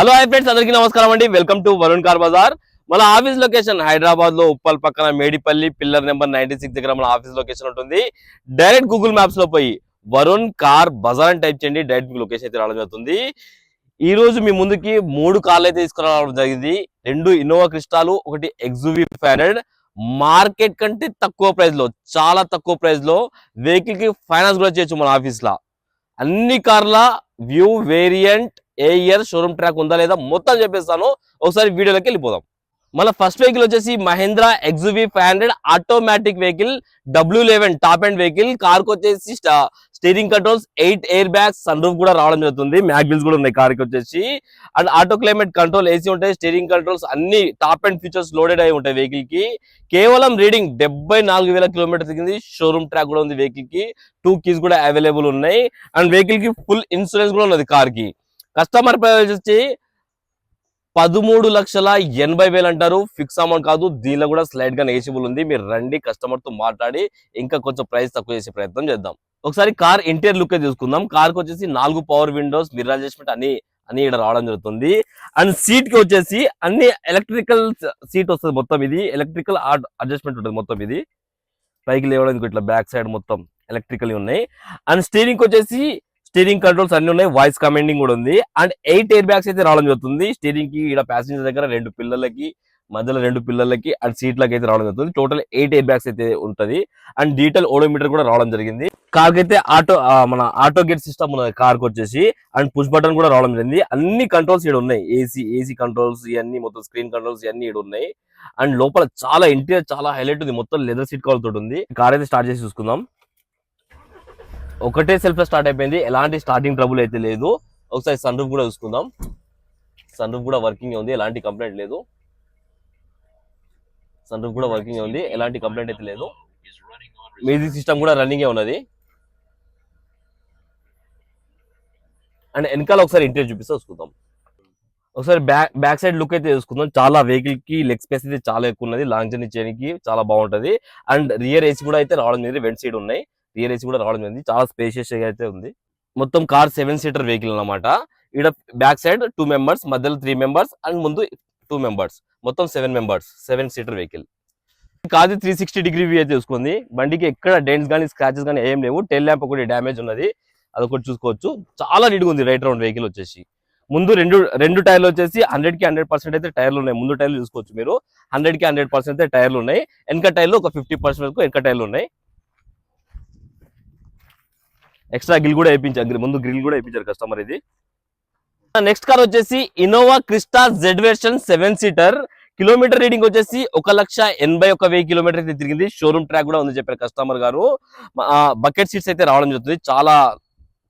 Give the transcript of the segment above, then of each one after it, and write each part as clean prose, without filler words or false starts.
Hello hi friends, అందరికీ నమస్కారం అండి. Welcome to Varun car bazaar. మన ఆఫీస్ లొకేషన్ హైదరాబాద్ లో ఉప్పల్ పక్కన మేడిపల్లి పిల్లర్ నెంబర్ 96 దగ్గర మన ఆఫీస్ లొకేషన్ ఉంటుంది. డైరెక్ట్ గూగుల్ మ్యాప్స్ లో పోయి వరుణ్ కార్ బజార్ అని టైప్ చేయండి, డైరెక్ట్ లొకేషన్ అయితే రావడం జరుగుతుంది. ఈ రోజు మీ ముందుకి 3 కార్లు అయితే తీసుకురావడం జరిగింది. 2 ఇన్నోవా క్రిస్టాలు, ఒకటి ఎక్స్యూవీ 500. మార్కెట్ కంటే తక్కువ ప్రైస్ లో, చాలా తక్కువ ప్రైస్ లో వెహికల్ కి ఫైనాన్స్ కూడా చేయొచ్చు మన ఆఫీస్ లో. అన్ని కార్ల వ్యూ, వేరియంట్, ఏ ఇయర్, షోరూమ్ ట్రాక్ ఉందా లేదా మొత్తం చెప్పేస్తాను. ఒకసారి వీడియోలోకి వెళ్ళిపోదాం. మన ఫస్ట్ వెహికల్ వచ్చేసి Mahindra XUV 500 automatic vehicle, W11 top end vehicle. Car కి వచ్చేసి steering controls, 8 air bags, sunroof కూడా రావడం జరుగుతుంది. మ్యాగ్విల్స్ కూడా ఉన్నాయి కార్ కి వచ్చేసి. And auto climate control, AC ఉంటాయి, స్టీరింగ్ కంట్రోల్స్, అన్ని టాప్ అండ్ ఫీచర్స్ లోడెడ్ అయి ఉంటాయి వెహికల్ కి. కేవలం రీడింగ్ 74,000 కిలోమీటర్ తిరిగింది. షోరూమ్ ట్రాక్ కూడా ఉంది వెహికల్ కి. 2 కీస్ కూడా అవైలబుల్ ఉన్నాయి. అండ్ వెహికల్ కి ఫుల్ ఇన్సూరెన్స్ కూడా ఉన్నది కార్ కి. కస్టమర్ ప్రైస్ వచ్చి 13,80,000 అంటారు. ఫిక్స్ అమౌంట్ కాదు, దీనిలో కూడా స్లైడ్ గా నెగోషియబుల్ ఉంది. మీరు రండి, కస్టమర్ తో మాట్లాడి ఇంకా కొంచెం ప్రైస్ తక్కువ చేసే ప్రయత్నం చేద్దాం. ఒకసారి కార్ ఇంటీరియర్ లుక్ చూసుకుందాం. కార్ కి వచ్చేసి 4 పవర్ విండోస్, మిర్రర్ అడ్జస్ట్మెంట్ అన్ని ఇక్కడ రావడం జరుగుతుంది. అండ్ సీట్ కి వచ్చేసి అన్ని ఎలక్ట్రికల్ సీట్ వస్తుంది. మొత్తం ఇది ఎలక్ట్రికల్ అడ్జస్ట్మెంట్ ఉంటుంది. మొత్తం ఇది పైకి లేవడానికి ఇట్లా బ్యాక్ సైడ్ మొత్తం ఎలక్ట్రికల్ ఉన్నాయి. అండ్ స్టీరింగ్ వచ్చేసి స్టీరింగ్ కంట్రోల్స్ అన్ని ఉన్నాయి, వాయిస్ కమాండింగ్ కూడా ఉంది. అండ్ 8 ఎయిర్ బ్యాగ్స్ అయితే రావడం జరుగుతుంది. స్టీరింగ్ కి ఇక్కడ ప్యాసింజర్ దగ్గర 2 పిల్లలకి, మధ్యలో 2 పిల్లలకి, అండ్ సీట్లకి అయితే రావడం జరుగుతుంది. టోటల్ 8 ఎయిర్ బ్యాగ్స్ అయితే ఉంటది. అండ్ డిజిటల్ ఓడోమీటర్ కూడా రావడం జరిగింది. కార్ కి అయితే మన ఆటో గేట్ సిస్టమ్ ఉన్నది కార్ కి వచ్చేసి. అండ్ పుష్ బటన్ కూడా రావడం జరిగింది. అన్ని కంట్రోల్స్ ఇక్కడ ఉన్నాయి, ఏసీ కంట్రోల్స్, ఇవన్నీ మొత్తం స్క్రీన్ కంట్రోల్స్ ఇవన్నీ ఇక్కడ ఉన్నాయి. అండ్ లోపల చాలా ఇంటీరియర్ చాలా హైలైట్ ఉంది. మొత్తం లెదర్ సీట్ కవర్ తోటి ఉంది. కార్ అయితే స్టార్ట్ చేసి చూసుకుందాం. ఒకటే సెల్ఫ్ స్టార్ట్ అయిపోయింది, ఎలాంటి స్టార్టింగ్ ట్రబుల్ అయితే లేదు. ఒకసారి సన్ రూఫ్ కూడా చూసుకుందాం. సన్ రూఫ్ కూడా వర్కింగ్ ఉంది, ఎలాంటి కంప్లైంట్ లేదు. సన్ రూఫ్ కూడా వర్కింగ్ ఉంది, ఎలాంటి కంప్లైంట్ అయితే లేదు. మ్యూజిక్ సిస్టమ్ కూడా రన్నింగ్ ఉన్నది. అండ్ వెనకాల ఒకసారి ఇంటీరియర్ చూపిస్తే చూసుకుందాం. ఒకసారి బ్యాక్ సైడ్ లుక్ అయితే చూసుకుందాం. చాలా వెహికల్ కి లెగ్ స్పేస్ అయితే చాలా ఎక్కువ ఉన్నది, లాంగ్ జర్నీ చేయడానికి చాలా బాగుంటది. అండ్ రియర్ ఏసీ కూడా అయితే రావడం జరిగింది, వెంట్ సైడ్ ఉన్నాయి. రియర్ ఏసీ కూడా రావడం జరిగింది, చాలా స్పేషియస్ అయితే ఉంది. మొత్తం కార్ 7 సీటర్ వెహికల్ అన్నమాట. ఇక్కడ బ్యాక్ సైడ్ 2 మెంబర్స్, మధ్యలో 3 మెంబర్స్, అండ్ ముందు 2 మెంబర్స్, మొత్తం 7 మెంబర్స్, 7 సీటర్ వెహికల్. కాదు 360 డిగ్రీ వ్యూ అయితే చూసుకుంది. బండికి ఎక్కడ డెంట్స్ కానీ స్క్రాచెస్ కానీ ఏం లేవు. టెల్ ల్యాంప్ ఒకటి డ్యామేజ్ ఉన్నది, అదొకటి చూసుకోవచ్చు. చాలా నీట్గా ఉంది రైట్ రౌండ్ వెహికల్ వచ్చేసి. ముందు రెండు టైర్లు వచ్చేసి 100కి 100% అయితే టైర్లు ఉన్నాయి. ముందు టైర్లు చూసుకోవచ్చు మీరు, 100కి 100% అయితే టైర్లు ఉన్నాయి. వెనక టైర్లు ఒక 50% వరకు వెనక టైర్లు ఉన్నాయి. ఎక్స్ట్రా గ్రిల్ కూడా వేయించారు, ముందు గ్రిల్ కూడా వేయించారు కస్టమర్. ఇది నెక్స్ట్ కార్ వచ్చేసి Innova Crysta Z version 7 seater. Kilometre reading వచ్చేసి 1,81,000 కిలోమీటర్ అయితే తిరిగింది. షోరూమ్ ట్రాక్ కూడా ఉంది చెప్పారు కస్టమర్ గారు. బకెట్ సీట్స్ అయితే రావడం జరుగుతుంది. చాలా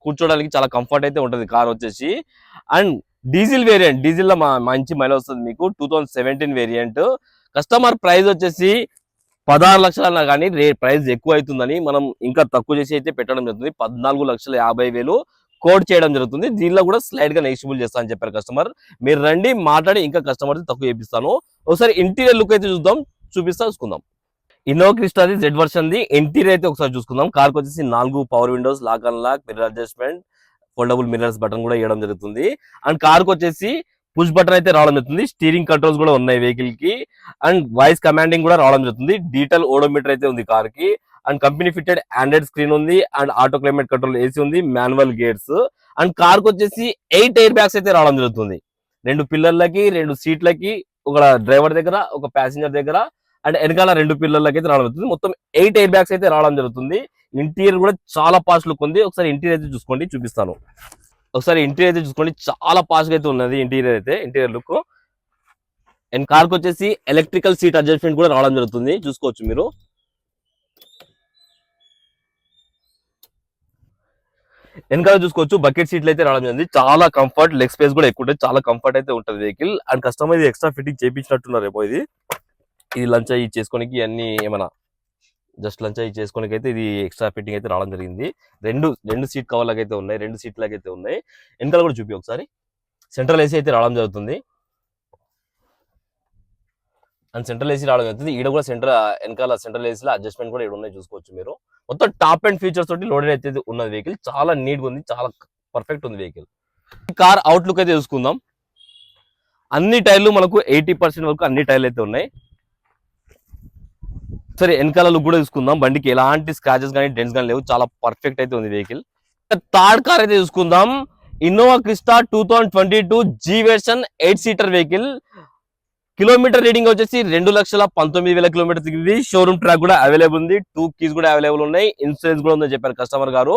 కూర్చోడానికి చాలా కంఫర్ట్ అయితే ఉంటుంది కార్ వచ్చేసి. అండ్ డీజిల్ వేరియంట్, డీజిల్ లో మంచి మైలేజ్ వస్తుంది మీకు. 2017 వేరియంట్. కస్టమర్ ప్రైస్ వచ్చేసి 16 లక్షలు అన్నా కానీ ప్రైస్ ఎక్కువ అవుతుందని మనం ఇంకా తక్కువ చేసి అయితే పెట్టడం జరుగుతుంది. 14,50,000 కోడ్ చేయడం జరుగుతుంది. దీనిలో కూడా స్లైడ్ గా నెగిషియబుల్ చేస్తా అని చెప్పారు కస్టమర్. మీరు రండి, మాట్లాడి ఇంకా కస్టమర్ తక్కువ చేపిస్తాను. ఒకసారి ఇంటీరియర్ లుక్ అయితే చూసుకుందాం. ఇన్నోవా క్రిస్టా జెడ్ వర్షన్ ది ఇంటీరియర్ అయితే ఒకసారి చూసుకుందాం. కార్ కి వచ్చేసి 4 power windows, lock and lock, mirror adjustment, foldable mirrors button కూడా వేయడం జరుగుతుంది. అండ్ కార్ కి వచ్చేసి పుష్ బటన్ అయితే రావడం జరుగుతుంది. స్టీరింగ్ కంట్రోల్స్ కూడా ఉన్నాయి వెహికల్ కి. అండ్ వాయిస్ కమాండింగ్ కూడా రావడం జరుగుతుంది. డిజిటల్ ఓడోమీటర్ అయితే ఉంది కార్ కి. And company fitted Android screen ఉంది. And auto climate control AC ఉంది, మాన్యువల్ గేట్స్. అండ్ కార్ కి వచ్చేసి 8 ఎయిర్ బ్యాగ్స్ అయితే రావడం జరుగుతుంది. 2 పిల్లర్లకి, 2 సీట్లకి, ఒక డ్రైవర్ దగ్గర, ఒక ప్యాసింజర్ దగ్గర, అండ్ వెనకాల 2 పిల్లర్లకి అయితే రావడం జరుగుతుంది. మొత్తం 8 ఎయిర్ బ్యాగ్స్ అయితే రావడం జరుగుతుంది. ఇంటీరియర్ కూడా చాలా పాస్ట్ లుక్ ఉంది. ఒకసారి ఇంటీరియర్ అయితే చూసుకోండి, చూపిస్తాను. ఒకసారి ఇంటీరియర్ అయితే చూసుకోండి, చాలా పాస్ట్ గా అయితే ఉన్నది ఇంటీరియర్ లుక్. అండ్ కార్ కి వచ్చేసి ఎలక్ట్రికల్ సీట్ అడ్జస్ట్మెంట్ కూడా రావడం జరుగుతుంది, చూసుకోవచ్చు మీరు. వెనకాల చూసుకోవచ్చు బకెట్ సీట్లు అయితే రావడం జరిగింది. చాలా కంఫర్ట్, లెగ్ స్పేస్ కూడా ఎక్కువ ఉంటుంది, చాలా కంఫర్ట్ అయితే ఉంటుంది వెహికల్. అండ్ కస్టమర్ ఇది ఎక్స్ట్రా ఫిట్టింగ్ చేయించినట్టున్నారు రేపు. ఇది లంచ్ అయ్యి చేసుకోనికి, అన్ని ఏమైనా జస్ట్ లంచ్ అయ్యి చేసుకోనికి అయితే ఇది ఎక్స్ట్రా ఫిట్టింగ్ అయితే రావడం జరిగింది. రెండు సీట్ కవర్లకు అయితే ఉన్నాయి, 2 సీట్లకి అయితే ఉన్నాయి. వెనకాల కూడా చూపి ఒకసారి. సెంట్రల్ ఏసీ అయితే రావడం జరుగుతుంది. అండ్ సెంట్రల్ ఏసీ రావడం జరుగుతుంది. ఈడ కూడా వెనకాల సెంట్రల్ ఏసీలో అడ్జస్ట్మెంట్ కూడా ఇక్కడ ఉన్నాయి, చూసుకోవచ్చు మీరు. మొత్తం టాప్ అండ్ ఫీచర్స్ తోటి లోడెడ్ అయితే ఉన్నది వెహికల్. చాలా నీట్ గా ఉంది, చాలా పర్ఫెక్ట్ ఉంది వెహికల్. కార్ అవుట్లుక్ అయితే చూసుకుందాం. అన్ని టైర్లు మనకు 80% వరకు అన్ని టైర్లు అయితే ఉన్నాయి. సరే వెనకాల లుక్ కూడా చూసుకుందాం. బండికి ఎలాంటి స్క్రాచెస్ కానీ డెంట్స్ కానీ లేవు, చాలా పర్ఫెక్ట్ అయితే ఉంది వెహికల్. థర్డ్ కార్ అయితే చూసుకుందాం. Innova Crysta 2022 G version 8 seater vehicle. Kilometre reading వచ్చేసి 2,19,000 కిలోమీటర్ తిరిగింది. షోరూమ్ ట్రాక్ కూడా అవైలబుల్ ఉంది, 2 కీస్ కూడా అవైలబుల్ ఉన్నాయి, ఇన్సూరెన్స్ కూడా ఉందని చెప్పారు కస్టమర్ గారు.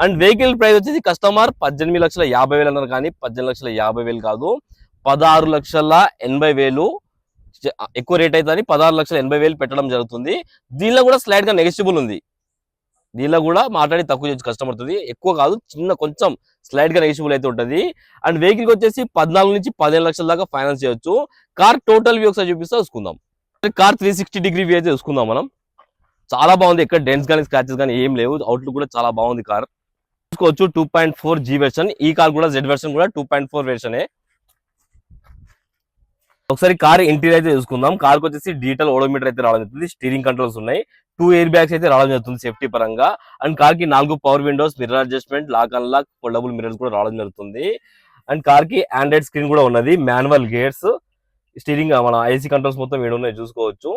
అండ్ వెహికల్ ప్రైస్ వచ్చేసి కస్టమర్ 18,50,000 అన్నారు, కానీ 18,50,000 కాదు, 16,80,000. ఎక్కువ రేట్ అయితే అని 16,80,000 పెట్టడం జరుగుతుంది. దీనిలో కూడా స్లైడ్ గా నెగోషియబుల్ ఉంది, దీనిలో కూడా మాట్లాడి తక్కువ చేయొచ్చు కస్టమర్ తోటి, ఎక్కువ కాదు, చిన్న కొంచెం స్లైడ్ గా నెగోషియబుల్ అయితే ఉంటుంది. అండ్ వెహికల్ వచ్చేసి 14 నుంచి 15 లక్షల దాకా ఫైనాన్స్ చేయొచ్చు. కార్ టోటల్ వ్యూ ఒకసారి చూపిస్తా చూసుకుందాం. కార్ 360 డిగ్రీ వ్యూ అయితే చూసుకుందాం మనం. చాలా బాగుంది, ఎక్కడ డెంట్స్ కానీ స్క్రాచెస్ కానీ ఏం లేవు. అవుట్లుక్ కూడా చాలా బాగుంది కార్. చూసుకోవచ్చు 2.4 జీ వెర్షన్. ఈ కార్ కూడా జెడ్ వెర్షన్ కూడా 2.4 వెర్షనే. ఒకసారి కార్ ఇంటీరియర్ అయితే చూసుకుందాం. కార్ కి వచ్చేసి డిజిటల్ ఓడోమీటర్ అయితే రావడం జరుగుతుంది, స్టీరింగ్ కంట్రోల్స్ ఉన్నాయి, 2 ఎయిర్ బ్యాగ్స్ అయితే రావడం జరుగుతుంది సేఫ్టీ పరంగా. అండ్ కార్ కి 4 power windows, mirror adjustment, lock unlock, foldable mirrors కూడా రావడం జరుగుతుంది. అండ్ కార్ కి ఆండ్రాయిడ్ స్క్రీన్ కూడా ఉన్నది, మాన్యువల్ గేర్స్, స్టీరింగ్ మన ఐసీ కంట్రోల్స్ మొత్తం ఏడు ఉన్నాయి చూసుకోవచ్చు.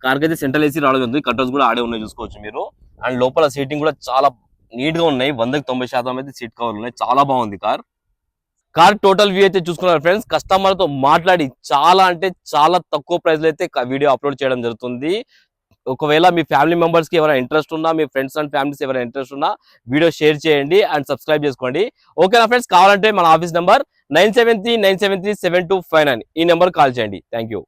కార్ కి అయితే సెంట్రల్ ఏసీ రావడం జరుగుతుంది, కంట్రోల్స్ కూడా ఆడే ఉన్నాయి చూసుకోవచ్చు మీరు. అండ్ లోపల సీటింగ్ కూడా చాలా నీట్ గా ఉన్నాయి, 100% అయితే సీట్ కవర్ ఉన్నాయి, చాలా బాగుంది కార్. కార్ టోటల్ వ్యూ అయితే చూసుకున్నారు ఫ్రెండ్స్. కస్టమర్ తో మాట్లాడి చాలా అంటే చాలా తక్కువ ప్రైస్ లో అయితే వీడియో అప్లోడ్ చేయడం జరుగుతుంది. ఒకవేళ మీ ఫ్యామిలీ మెంబర్స్ కి ఎవరైనా ఇంట్రెస్ట్ ఉన్నా, మీ ఫ్రెండ్స్ అండ్ ఫ్యామిలీస్ ఎవరైనా ఇంట్రెస్ట్ ఉన్నా వీడియో షేర్ చేయండి అండ్ సబ్స్క్రైబ్ చేసుకోండి. ఓకేనా ఫ్రెండ్స్, కావాలంటే మన ఆఫీస్ నెంబర్ 973973729 ఈ నెంబర్ కాల్ చేయండి. Thank you.